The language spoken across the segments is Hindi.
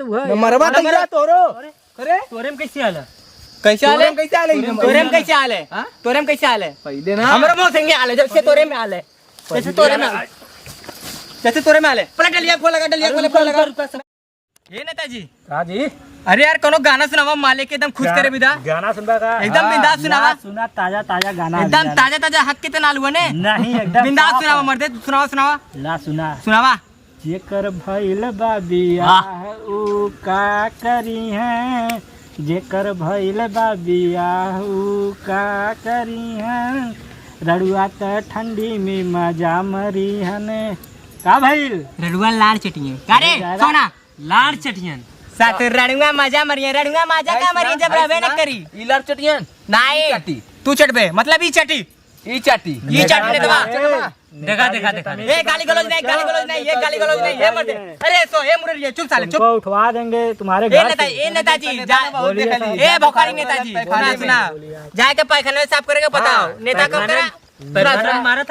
तू है मरवा तैयार तोरो करे तोरे में कैसे आला कैसे आले कैसे आले तोरे में कैसे आले तोरे में कैसे आले पहले ना हमरा मुंह संगे आले जब से तोरे में आले जैसे तोरे में आले पलट डलिया खोल लगा ये नेताजी हां जी। अरे यार कोनो गाना सुनावा माले के एकदम खुश करे बिदा गाना सुनबा का एकदम बिंदास सुनावा सुना ताजा ताजा गाना एकदम ताजा हक के तना आलू ने नहीं एकदम बिंदास सुनावा मर्दे सुनावा ला सुनावा जेकर भइल बाबिया ऊ का करी है जेकर भइल बाबिया ऊ का करी है रड़ुआ त ठंडी में मजा मरी हने का भइल रड़ुआ लाड़ चटिए का रे सोना लाड़ चटियन साथ रड़ुआ मजा मरिए रड़ुआ मजा का मरिए जब रहबे न करी ई लड़ चटियन नहीं तू चटबे मतलब ई चटी ई चाटी ने दबा देखा ये गाली गलौज नहीं ये गाली गलौज नहीं ये मर्दे अरे सो ये मुररिए चुप साले चुप उठवा देंगे तुम्हारे घर ए नेताजी ए भोखारी नेताजी सुना जाए के पैखाने में साफ करेगा बताओ नेता कब करा मारा था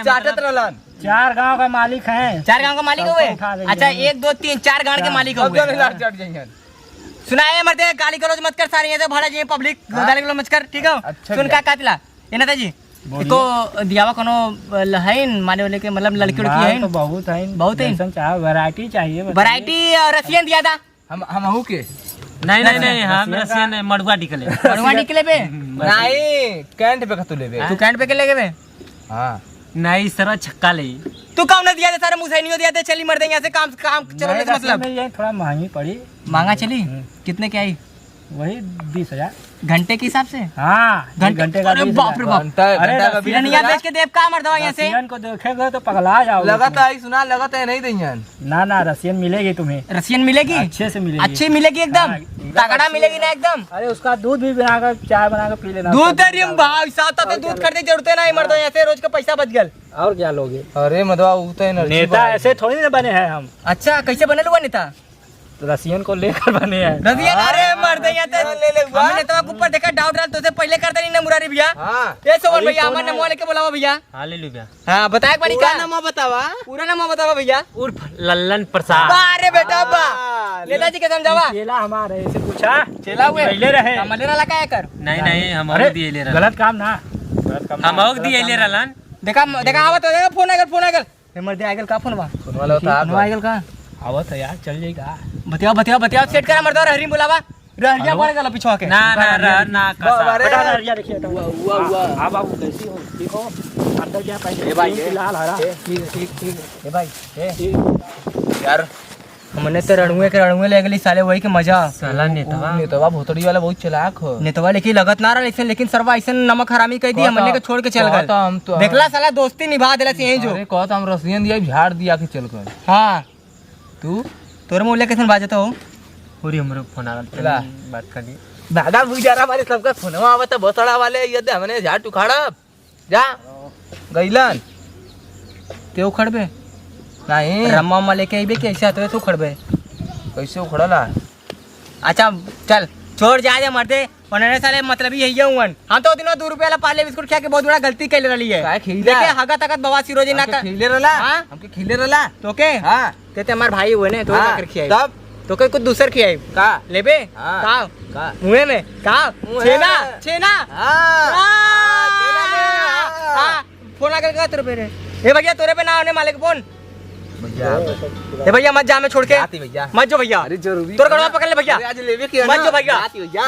चाटत रहलन 4 गांव का मालिक है 4 गांव का मालिक हुए अच्छा 1 2 3 4 गांव के मालिक अब हुए जो लड़ चट जाइए सुनाए मर्दे गाली गलौज मत कर सारे ऐसे भाड़ा जी पब्लिक गाली गलौज मत कर ठीक है सुन का कातिला ए नेताजी इको दियावा कोनो लहइन माने वाले के मतलब लड़की लड़की है तो बहुत है चाहे वैरायटी चाहिए वैरायटी रसियन दिया था हम हूं के नहीं हम रसियन मड़ुआ निकले पे नहीं कैंट पे खतु लेबे तू कैंट पे के लेगे बे हां नहीं सर छक्का ले तू कौन दिया था सारे मुझे नहीं दिया था चली मर देंगे ऐसे काम चलो मतलब ये थोड़ा महंगी पड़ी महंगा चली कितने की आई वही 20,000 घंटे के हिसाब से हाँ घंटे का अरे बाप रे बाप घंटा का बिरनिया बेच के देव का मर्दवा यहाँ से रसियन को देखेगा तो पगला जाओगे लगता है सुना लगता है नहीं देंगे ना रसियन मिलेगी तुम्हें रसियन मिलेगी अच्छे से मिलेगी अच्छी मिलेगी एकदम तगड़ा मिलेगी ना एकदम अरे उसका दूध भी बनाकर चाय बनाकर पी लेना दूध भाई साथ तो दूध खरीदे जरूरत नहीं मर्दवा यहाँ से रोज का पैसा बच गया और क्या लोगे अरे मधवा वो तो नेता ऐसे थोड़ी ना बने हैं हम अच्छा कैसे बने हुआ नेता तो रसियन को लेकर बने हैं रसियन अरे मर्द यहाँ तो हमने तो ऊपर देखा डाउट रहा तो से पहले करता नहीं ना मुरारी भैया ये सोवन भैया हमारे नाम लेके बुलावा भैया हालेलुया हाँ बताया पानी का नाम बतावा पूरा नाम बतावा भैया उर्फ लल्लन प्रसाद अरे बेटा बा नेताजी के समझावा चेला हमारे ऐसे पूछा चेला हुए पहले रहे हमारे वाला क्या कर नहीं हम अरे दिए ले गलत काम ना हम और दिए ले रलन देखा आवा तो देखा फोन आगल मर्द आगल का फोन बा फोन वाला होता फोन आगल का आवत है यार चल जाएगा बतिया सेट करा मर्द हरी बुलावा रहरिया पड़ गला पीछे के ना बता रहरिया देखिए हां बाबू कैसी हो ठीक हो अंदर क्या पैसे भाई लाल हरा ठीक ए भाई यार हमने तो रणुए ले गली साले वही के मजा साला नेतवा भोतड़ी वाला बहुत चालाक हो नेतवा लेकिन लगत ना रहा लेकिन सरवा ऐसे नमक हरामी कह दी हमने के छोड़ के चल गए हम तो देखला साला दोस्ती निभा देला यही जो अरे कहता हम रसियन दिया झाड़ दिया के चल गए हां तू तोरे मुंह कैसे बाजत हो पूरी हमरे फोन आ चला बात कर ली दादा बुझारा हमारे सबका फोनवा आवत बसड़ा वाले ये दे हमने झाड़ उखाड़ा जा गइलन ते उखड़बे नहीं रम्मा लेके आइबे कैसे आते तो उखड़बे कैसे उखड़ला अच्छा चल छोड़ जा दे मरते उन्होंने साले मतलब ही यही हुआ हम तो दिनों 2 रुपया पाले बिस्कुट खा के बहुत बड़ा गलती कर रही है काय खिला देखे हगा तकत बवासी रोजी ना कर खिले रहला हां हमके खिले रहला तो के हां ते हमार भाई हुए ने तो ना कर खियाई तब तो के कुछ दूसर खियाई का लेबे का का मुंह में का छेना हां फोन आकर का तेरे पे रे ए भैया तोरे पे ना आने मालिक फोन ए भैया मत जा मैं छोड़ के मत जो भैया अरे जरूरी तोर गड़वा पकड़ ले भैया आज लेवे के मत जो भैया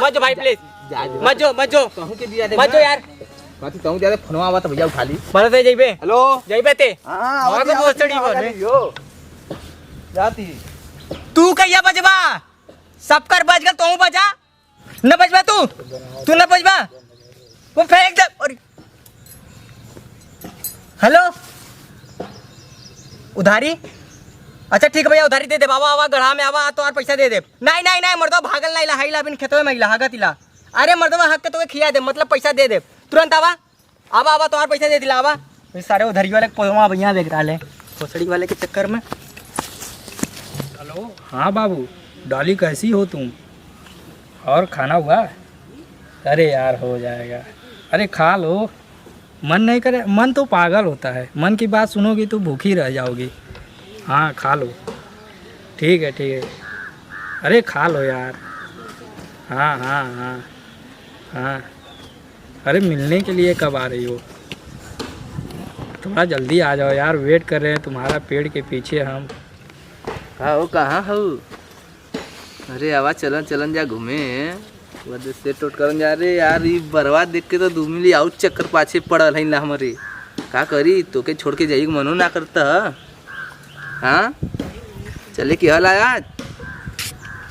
मत जो भाई प्लीज मत जो कहूं के दिया दे मत जो यार बात कहूं दे फोनवा आवत भैया उठा ली मत दे जइबे हेलो जइबे ते हां आगे भोसड़ी बोले यो जाती तू कहिया बजबा सबकर बज गल तू बजा न बजबा तू न बजबा वो फेंक दे और हेलो उधारी अच्छा ठीक है भैया उधारी दे दे बाबा आवा गढ़ा में आवा तो और पैसा दे दे नहीं मर्दवा भागल नहीं ला हाइला बिन खेतवे में ला हागत इला अरे मर्दवा हक के तो खिया दे मतलब पैसा दे दे तुरंत आवा तो और पैसा दे दिला आवा सारे उधारी वाले पोमा भैया देख रहा है भोसड़ी वाले के चक्कर में। हेलो हाँ बाबू डॉली कैसी हो तुम और खाना हुआ अरे यार हो जाएगा अरे खा लो मन नहीं करे मन तो पागल होता है मन की बात सुनोगी तो भूखी रह जाओगी हाँ खा लो ठीक है ठीक है। अरे खा लो यार। हाँ हाँ हाँ हाँ। अरे मिलने के लिए कब आ रही हो? थोड़ा जल्दी आ जाओ यार, वेट कर रहे हैं तुम्हारा पेड़ के पीछे हम। हाँ हो कहाँ हो? अरे आवाज चलन चलन जा घूमे वजह से टोट करन जा रे यार। ये बर्बाद देख के तो 2 मिली आउट चक्कर पाछे पड़ल है ना हमारे। का करी तो के छोड़ के जाई मनो ना करता। हाँ चले की हल आया?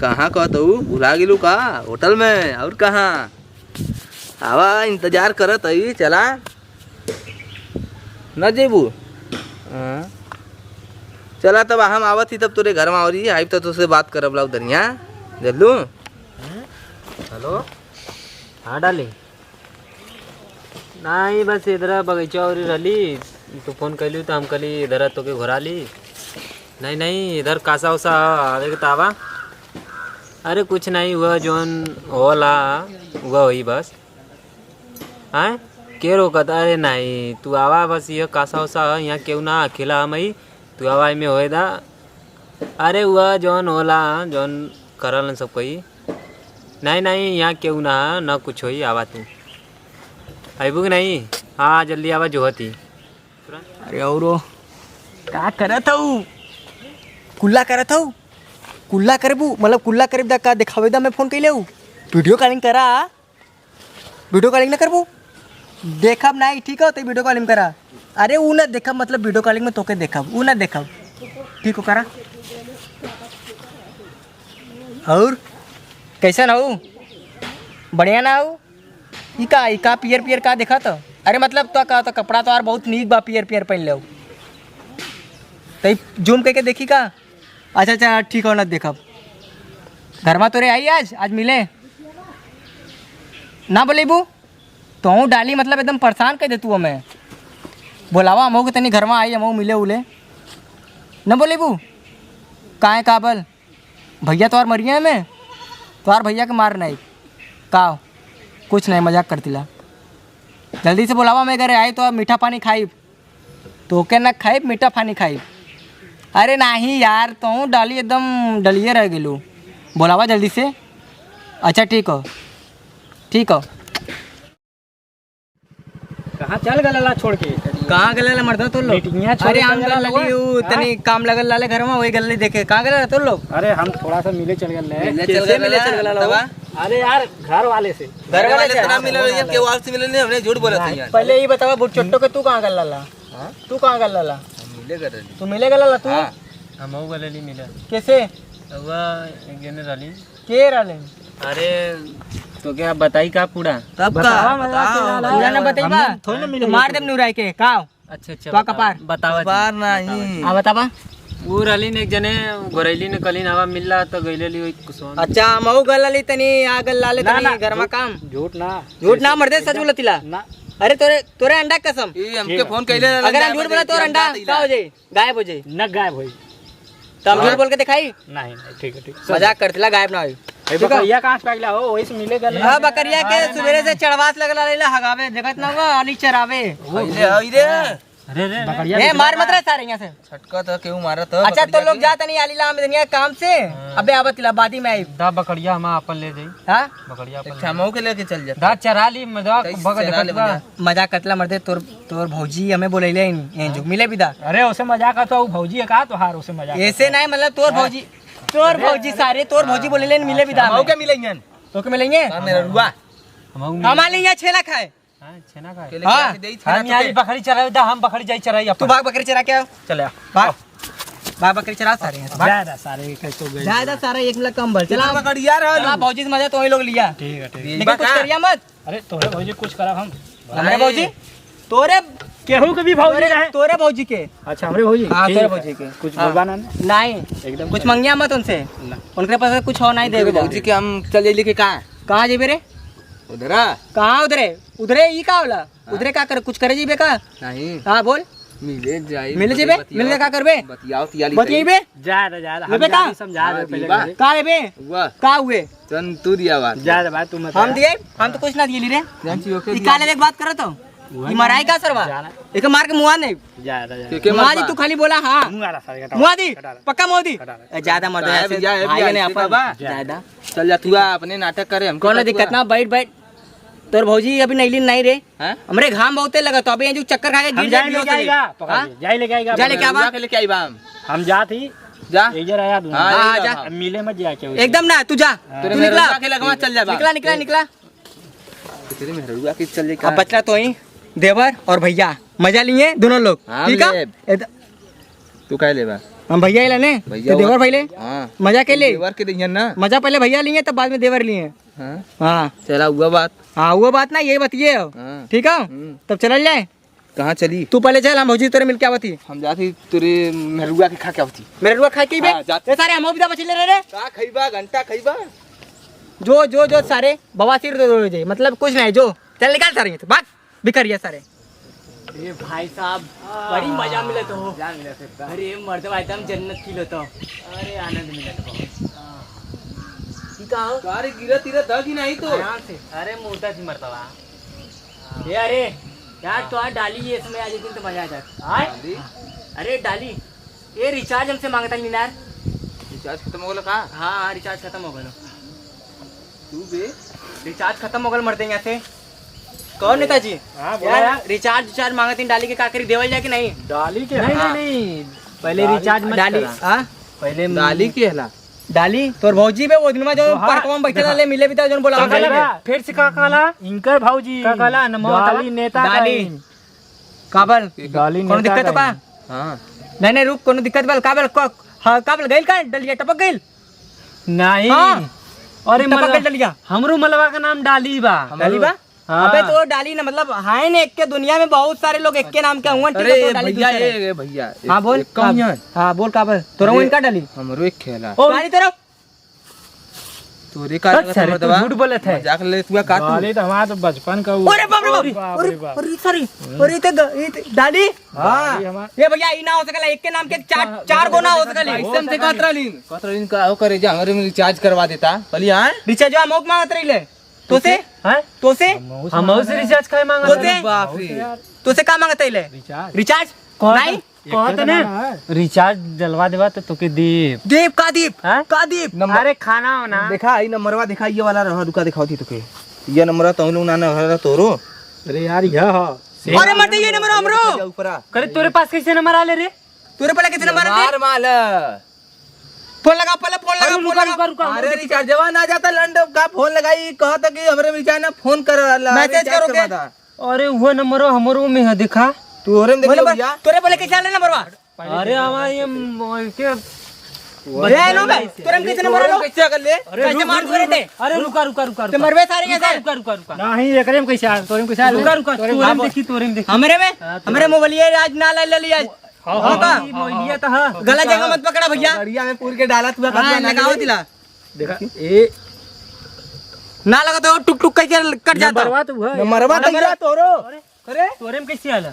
कहाँ कहत हूँ भुला गेलू का? होटल में और कहाँ? आवा इंतजार करत है चला न जेबू। हाँ चला तब हम आवत ही तब तोरे घर में आवरी आई तो तुझसे बात करब लाऊ दरिया जल्लू। हेलो हाँ डाली नहीं बस इधर बगीचा और रही तो फोन कैली तो हम कली इधर तो के घुरा ली। नहीं नहीं इधर कासा उसा आवे के तावा। अरे कुछ नहीं हुआ जोन होला हुआ वही बस। हाँ के रोकत? अरे नहीं तू आवा बस ये कासा उसा यहाँ क्यों ना अकेला हम ही तू आवा में होए दा। अरे हुआ जोन होला जोन करल सब कोई। नहीं नहीं यहाँ क्यों ना कुछ होई आवा तू आईबू कि नहीं? हाँ जल्दी आवा जो होती। अरे और का करत हूँ? कुल्ला करत हूँ? कुल्ला करबू मतलब कुल्ला करब दा का दिखावे दा मैं फोन कैले हूँ। वीडियो कॉलिंग करा। वीडियो कॉलिंग ना करबू? देखब नहीं ठीक हो तो वीडियो कॉलिंग करा। अरे वो ना देखब मतलब वीडियो कॉलिंग में तोके देखब वो ना देखब ठीक हो करा। और कैसा ना हो? बढ़िया ना हो? ई का पियर पियर का देखा तो? अरे मतलब तो का तो कपड़ा तो यार बहुत नीक बा पियर पियर पहन ले हो तो जूम करके देखी का? अच्छा अच्छा ठीक हो ना देखब। घर में तोरे आई आज मिले ना बोलेबू तो डाली मतलब एकदम परेशान कर दे तू हमें। बोलावा हमो के तनी घर में आई हमो मिले उले न बोलेबू काहे काबल भैया तो मरिए में तो भैया के मार नहीं का कुछ नहीं मजाक करतीला। जल्दी से बोलावा मैं घरे आई तो मीठा पानी खाई तो के ना खाई मीठा पानी खाई। अरे नहीं यार तो डाली एकदम डलिए रह गेलू। बोलावा जल्दी से। अच्छा ठीक हो ठीक हो। कहाँ चल गला छोड़ के? कहाँ गले मर्द तो लोग? अरे हम तनी काम लगल लाले घर में वही गले देखे। कहाँ गले तो लोग? अरे हम थोड़ा सा मिले चल गए। मिले चल गला। अरे यार घर वाले से तो ना मिले के वाल से मिले नहीं हमने झूठ बोला था यार। पहले ये बतावा बुट चट्टो के तू कहाँ गल लाला? तू कहाँ गल लाला? मिले कर तू मिले गल लाला तू? हम गली मिला कैसे? हुआ एक जने रली के रहले? अरे तो क्या बताई का पूरा? तब पूरा ना बताइबा थोड़ी ना मिले। मार देब नुराई के का? अच्छा अच्छा तो कपार बतावा बार नहीं आ बतावा। वो रली ने एक जने गोरैली ने कली नावा मिलला तो गइले ली कुसुम। अच्छा मऊ गल लाली तनी आ गल लाले तनी घर में काम झूठ झूठ ना मर्दे सच बोलतिला ना। अरे तोरे अंडा कसम ये हमके फोन कैले अगर हम झूठ बोला तो अंडा का हो जाए गायब हो जाए न गायब होई। तो हम झूठ बोल के दिखाई नहीं ठीक है ठीक। मजाक करतिला गायब ना होई। बकरिया कहाँ से पागला हो? वही से मिले गए। हां बकरिया के सवेरे से चढ़वास लगला लेला हगावे देखत ना होगा अली चरावे। कैले हई रे। अरे रे बकरिया ए मार मत रे सारे यहां से। छटका तो क्यों मारा था? अच्छा तो लोग जात नहीं आली लाम दुनिया काम से। अबे आवतिला बादी में आई दा बकरिया हम अपन ले जाई। हां बकरिया अपन छमो के लेके चल जा। दा चरा ली मजाक बगल चरा ले देखत बा। मजाक करतला मर्दे तोर भौजी हमें बोलैले इन जो मिले बिदा। अरे उसे मजाक आता वो भौजी है कहा तो हार उसे मजाक। ऐसे नहीं मतलब तोर भौजी सारे तोर भौजी बोलैले मिले बिदा। छमो के मिलेंगे तो के मिलेंगे मेरा रुआ हम हमारे यहाँ छेला खाए। हां छेना का के हाँ। लेके दे हम यार बकरी चरावे दा हम बकरी जाई चराई तू अपन। भाग बकरी चरा के आओ। चले भाग बकरी चरा सारे यहाँ से भाग। ज्यादा सारे कैसे हो गए। ज्यादा सारा एक मिला कम भर चला बकरिया रह चला भौजी से मजा तो वही लोग लिया ठीक है ठीक है। लेकिन कुछ करिया मत। अरे तोरे भौजी कुछ करा हम? हमारे भौजी तोरे केहू के भी भौजी रहे। तोरे भौजी के। अच्छा हमारे भौजी। हाँ ठीक तोरे है। भौजी के कुछ हाँ। बोलवाना नहीं एकदम कुछ मंगिया मत उनसे। उनके पास कुछ हो नहीं देवे भौजी के हम चल जाइले के कहां? कहाँ जेबे रे? उधर कहाँ उधरे ई का होला? उधरे का कर कुछ करे जीबे का? नहीं हाँ बोल मिले जाई मिले जेबे मिले का करबे? बतियाओ तियाली बतिएबे ज्यादा ज्यादा लेबे का? समझा दे पहले बा। मेरे। का लेबे वाह का हुए? चल तू दिया बात ज्यादा बात तू मत। हम दिए हम तो कुछ ना दिए रे। जानची ओके ई का लेबे के बात करत हो? ये मराई का सरवा जाना। एक मार के मुआ नहीं जा के मुआ दी तू खाली बोला हाँ मुंगारा सारे का मुआ दी पक्का मुआ दी कटा ज्यादा मर्द है भैया, है भैया, ने ऐसे अपन बाबा। ज्यादा चल जा तू आ, अपने नाटक करे हमको कौन दिक्कत ना बैठ बैठ तोर भौजी अभी नैली नहीं रे हैं? हमरे घाम बहुते लगा तो अभी जो चक्कर खा के हम गिर जाए जाए लेके आएगा पकड़ के, जाए लेके आएगा जा लेके आवा। रुआ के लेके आई बा हम। हम जाती जा इधर आया दूँ हाँ, हाँ, यही जा। बा। अब मिले मत जाके एकदम ना तू जा तेरे तू निकला मेहरुआ के लगवा चल जा बा। निकला निकला निकला तेरे मेहरुआ के चल जा अब बचला तो ही देवर और भैया मजा लिए दोनों लोग हाँ, ठीक है ले। तू काहे लेबा हम भैया ही लेने भैया तो देवर भाई ले हां मजा के ले देवर के दिहन ना मजा पहले भैया लिए तब बाद में देवर लिए हां हाँ चला हुआ बात हाँ वो बात ना यही बतिए हाँ। ठीक है हम्म। तब चल जाए कहाँ चली तू पहले चल हम भौजी तेरे मिल के आवती हम जाती तेरे मेहरुआ के खा के आवती मेरे रुआ खाए की बे हाँ, जाते। ये सारे हम भी बच ले रे का खइबा घंटा खइबा जो जो जो सारे बवासीर दो जाए मतलब कुछ नहीं जो चल निकाल सारे तो भाग बिखरिया सारे अरे भाई साहब बड़ी मजा मिले तो अरे मर्द भाई हम जन्नत फील होता अरे आनंद मिले तो कार गिरा तीरा दगी नहीं तो अरे मोटा थी मरतबा ये अरे यार तो डाली ये इसमें आज दिन तो मजा आ जाता अरे डाली ये रिचार्ज हमसे मांगता नहीं यार रिचार्ज खत्म हो गया का हाँ रिचार्ज खत्म हो गया तू बे रिचार्ज खत्म हो गया मरते यहाँ से कौन नेताजी हाँ, बोला यार यार। रिचार्ज मांगते डाली के काकरी देवल जाए कि नहीं डाली के नहीं हाँ। नहीं नहीं पहले रिचार्ज मत डाली करा। हाँ पहले डाली के हला डाली तोर भौजी पे वो दिन में जो हाँ, पार्कवा में बैठे रहले मिले भी था जो बोला का कहला? फिर से का कहला इनकर भौजी का कहला? नमो डाली नेता डाली कहीं। काबल डाली कोनो नेता दिक्कत बा कहीं। हाँ नहीं नहीं रुक कोनो दिक्कत बा काबल हाँ काबल गइल का डलिया टपक गइल नहीं हाँ। अरे टपक गइल मतलब डलिया हमरो मलवा का नाम डाली बा डाली बा हाँ। अबे तो डाली ना मतलब हाय ने एक के दुनिया में बहुत सारे लोग एक के नाम के हुआ ठीक है अरे तो डाली भैया दूसरे हैं। ये भैया हाँ बोल कौन है हाँ बोल काबल तोरा अरे, इनका डाली हमरो एक खेला डाली तोरा तोरे का सच सर, तू झूठ बोलत है। मजाक ले तू का तू डाली तो हमारा तो बचपन का अरे बाप रे बाप बाप अरे रे बाप। अरे सॉरी अरे डाली हां डाली हमारा ये भैया ई ना हो सकला एक के नाम के चार गो ना हो सकले एकदम से कतरलीन का हो करे जा हमारे में रिचार्ज करवा देता पहले हां रिचार्ज जो अमोक मांगत रहिले तो से हैं तो से हम से रिचार्ज काय मांगा तो से बाप रे तो से का मांगत रहिले रिचार्ज रिचार्ज नहीं कहत ने रिचार्ज डलवा देवा तो तोके दीप दीप का दीप हैं? का दीप नंबर अरे खाना हो ना देखा ई नंबरवा देखा ये वाला रहा रुका दिखाओ थी तोके ये नंबर तो लोग ना ना तोरो अरे यार यह हो अरे मत ये नंबर हमरो ऊपरा करे तोरे पास कैसे नंबर आले रे तोरे पहले कितने नंबर मार है माल फोन लगा पहले फोन लगा अरे रिचार्ज जवा ना जाता लंड का फोन लगाई कहता कि हमरे रिचार्ज ना फोन कर मैसेज करोगे? अरे वो नंबर हमरो में है दिखा तू होरे में देख बोले भैया तोरे पहले कैसे आले नंबर बा अरे हमारे ये के अरे नो बे तोरे में कितने नंबर लो कैसे कर ले कैसे मार करे थे अरे रुका रुका रुका ते मरवे सारे कैसे रुका रुका रुका नहीं एकरे में कैसे आ तोरे में कैसे आ रुका रुका तोरे में देखी तोरे में देखी हमरे में हमरे मोबाइल ये आज ना ले लिया हाँ का मोबाइलिया तो है गलत जगह मत पकड़ा भैया गाड़िया में पूर के डाला तू हाँ, लगाओ दिला देखा ए ना लगा तो टुक टुक करके कट जाता नंबरवा तो है नंबरवा दैया तोरो अरे तोरे में कैसे आला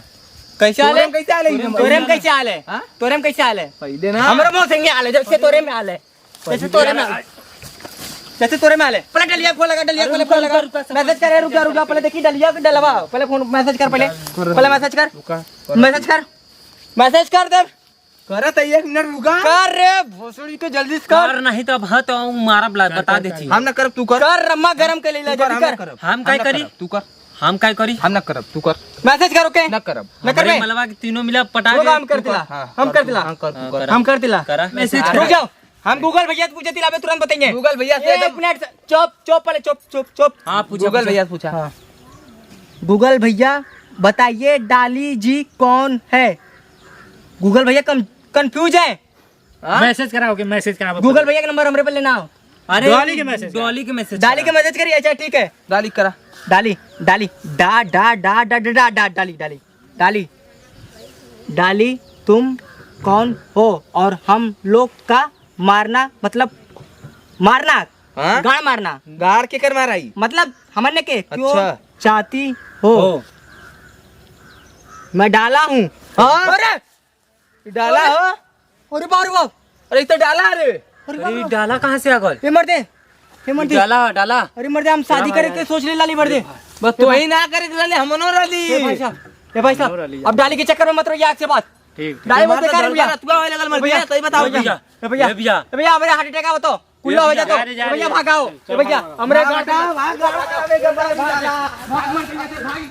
कैसे आले कैसे आले तोरे में कैसे आले तोरे में कैसे आले पहले ना हमरे मुंह से आले जब से तोरे में आले जैसे तोरे में जैसे तोरे में आले पहले डलिया फोन लगा डलिया फोन लगा मैसेज करे रुक जा पहले देखी डलिया के डलवा पहले फोन मैसेज कर पहले मैसेज कर मैसेज कर दे करत 1 मिनट रुका कर रे भोसड़ी के जल्दी से कर कर नहीं तो हाँ तो मारा बता देती हम ना करब तू कर कर रम्मा गरम के ले जल्दी कर हम काय करी तू कर हम काय करी हम ना करब तू कर मैसेज कर ओके ना करब ना कर हमारे मलवा के तीनों मिला पटा वो के काम कर दिला हम कर दिला हां कर तू कर हम कर दिला करा मैसेज रुक जाओ हम गूगल भैया से पूछे दिला तुरंत बताएंगे गूगल भैया से एक मिनट चुप चुप पहले चुप हाँ पूछो गूगल भैया से पूछा गूगल भैया बताइए डाली जी कौन है गूगल भैया कंफ्यूज है मैसेज कराओगे मैसेज करा गूगल भैया का नंबर हमरे पे लेना हो अरे डॉली के मैसेज डॉली के मैसेज डाली के मैसेज करिए अच्छा ठीक है डाली करा डाली डाली डा डा डा डा डा डा डा डाली डाली डाली डाली तुम कौन हो और हम लोग का मारना मतलब मारना हां गाड़ मारना गाड़ के कर माराई मतलब हमने के क्यों अच्छा। चाहती हो मैं डाला हूँ अरे डाला हो अरे बार बाप अरे तो डाला रे अरे डाला कहाँ से आ गल ये मर्दे डाला डाला अरे मर्दे हम शादी करे के सोच ले लाली मर्दे बस तो ही ना करे रहले हमनो रहली ए भाई साहब अब डाली के चक्कर में मत रहिए आज से बात ठीक डाली मत बेकार भैया रतुआ होए लगल मर भैया सही बताओ भैया भैया मेरे हार्ट अटैक आवा तो कुल्ला हो जा तो भैया भागाओ भैया हमरे गाटा भाग